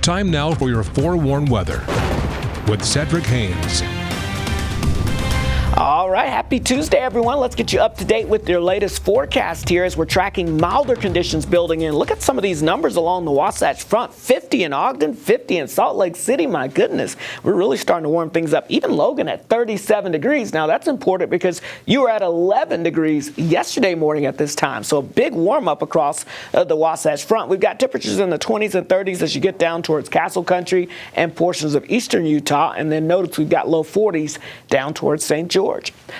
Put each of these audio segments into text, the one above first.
Time now for your forewarned weather with Cedric Haynes. All right, happy Tuesday, everyone. Let's get you up to date with your latest forecast here as we're tracking milder conditions building in. Look at some of these numbers along the Wasatch Front. 50 in Ogden, 50 in Salt Lake City. My goodness, we're really starting to warm things up. Even Logan at 37 degrees. Now, that's important because you were at 11 degrees yesterday morning at this time. So a big warm up across the Wasatch Front. We've got temperatures in the 20s and 30s as you get down towards Castle Country and portions of eastern Utah. And then notice we've got low 40s down towards St. George.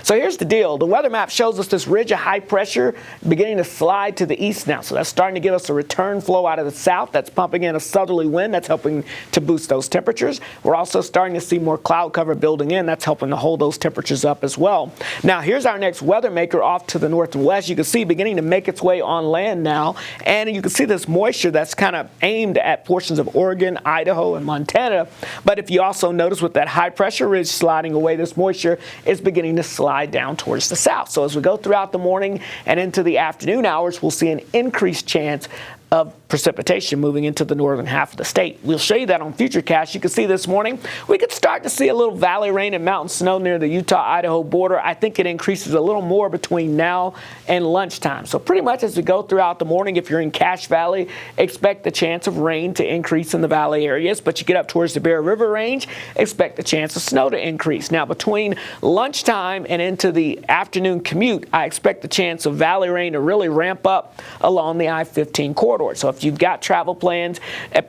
So here's the deal. The weather map shows us this ridge of high pressure beginning to slide to the east now. So that's starting to give us a return flow out of the south. That's pumping in a southerly wind. That's helping to boost those temperatures. We're also starting to see more cloud cover building in. That's helping to hold those temperatures up as well. Now, here's our next weather maker off to the north and west. You can see beginning to make its way on land now. And you can see this moisture that's kind of aimed at portions of Oregon, Idaho, and Montana. But if you also notice with that high pressure ridge sliding away, this moisture is beginning to slide down towards the south. So as we go throughout the morning and into the afternoon hours, we'll see an increased chance of precipitation moving into the northern half of the state. We'll show you that on Futurecast. You can see this morning we could start to see a little valley rain and mountain snow near the Utah-Idaho border. I think it increases a little more between now and lunchtime. So pretty much as we go throughout the morning, if you're in Cache Valley, expect the chance of rain to increase in the valley areas. But you get up towards the Bear River Range, expect the chance of snow to increase. Now between lunchtime and into the afternoon commute, I expect the chance of valley rain to really ramp up along the I-15 corridor. So if you've got travel plans,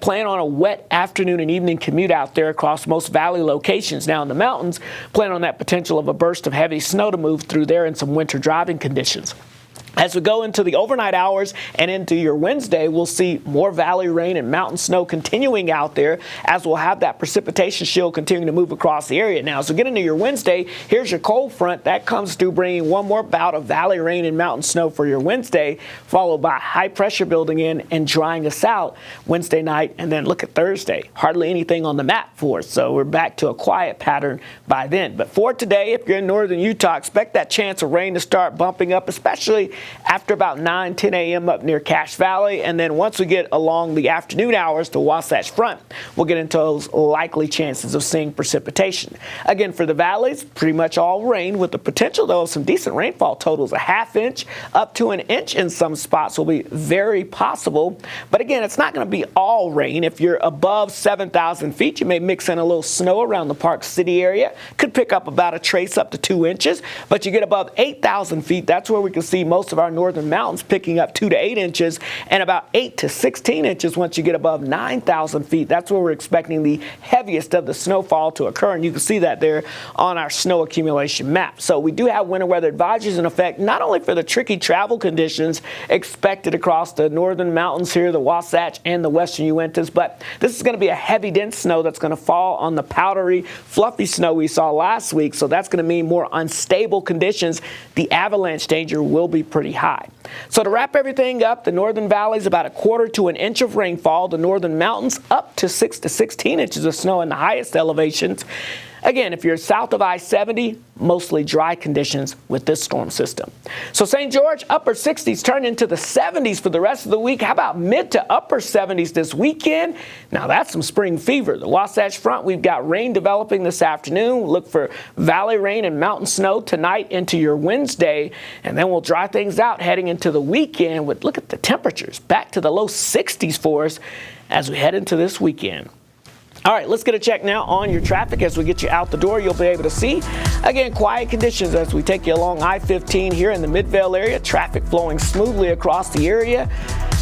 plan on a wet afternoon and evening commute out there across most valley locations. Now in the mountains, plan on that potential of a burst of heavy snow to move through there in some winter driving conditions. As we go into the overnight hours and into your Wednesday, we'll see more valley rain and mountain snow continuing out there as we'll have that precipitation shield continuing to move across the area. Now, as we get into your Wednesday, here's your cold front. That comes through bringing one more bout of valley rain and mountain snow for your Wednesday, followed by high pressure building in and drying us out Wednesday night. And then look at Thursday. Hardly anything on the map for us, so we're back to a quiet pattern by then. But for today, if you're in northern Utah, expect that chance of rain to start bumping up, especially after about 9-10 a.m. up near Cache Valley. And then once we get along the afternoon hours to Wasatch Front, we'll get into those likely chances of seeing precipitation. Again, for the valleys, pretty much all rain with the potential, though, of some decent rainfall totals. A ½ inch up to an inch in some spots will be very possible. But again, it's not going to be all rain. If you're above 7,000 feet, you may mix in a little snow around the Park City area. Could pick up about a trace up to 2 inches. But you get above 8,000 feet, that's where we can see most of our northern mountains picking up 2 to 8 inches and about 8 to 16 inches once you get above 9,000 feet. That's where we're expecting the heaviest of the snowfall to occur, and you can see that there on our snow accumulation map. So we do have winter weather advisories in effect, not only for the tricky travel conditions expected across the northern mountains here, the Wasatch and the western Uintas, but this is going to be a heavy, dense snow that's going to fall on the powdery, fluffy snow we saw last week. So that's going to mean more unstable conditions. The avalanche danger will be pretty high. So to wrap everything up, the northern valleys about 1/4 to 1 inch of rainfall. The northern mountains up to 6 to 16 inches of snow in the highest elevations. Again, if you're south of I-70, mostly dry conditions with this storm system. So St. George, upper 60s turn into the 70s for the rest of the week. How about mid to upper 70s this weekend? Now that's some spring fever. The Wasatch Front, we've got rain developing this afternoon. Look for valley rain and mountain snow tonight into your Wednesday. And then we'll dry things out heading into the weekend with, look at the temperatures, back to the low 60s for us as we head into this weekend. All right, let's get a check now on your traffic. As we get you out the door, you'll be able to see, again, quiet conditions as we take you along I-15 here in the Midvale area. Traffic flowing smoothly across the area.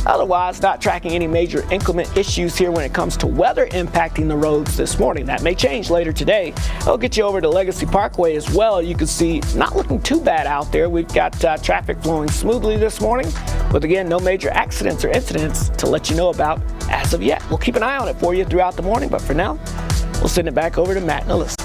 Otherwise, not tracking any major inclement issues here when it comes to weather impacting the roads this morning. That may change later today. I'll get you over to Legacy Parkway as well. You can see not looking too bad out there. We've got traffic flowing smoothly this morning, but again, no major accidents or incidents to let you know about as of yet. We'll keep an eye on it for you throughout the morning, but for now, we'll send it back over to Matt and Alyssa.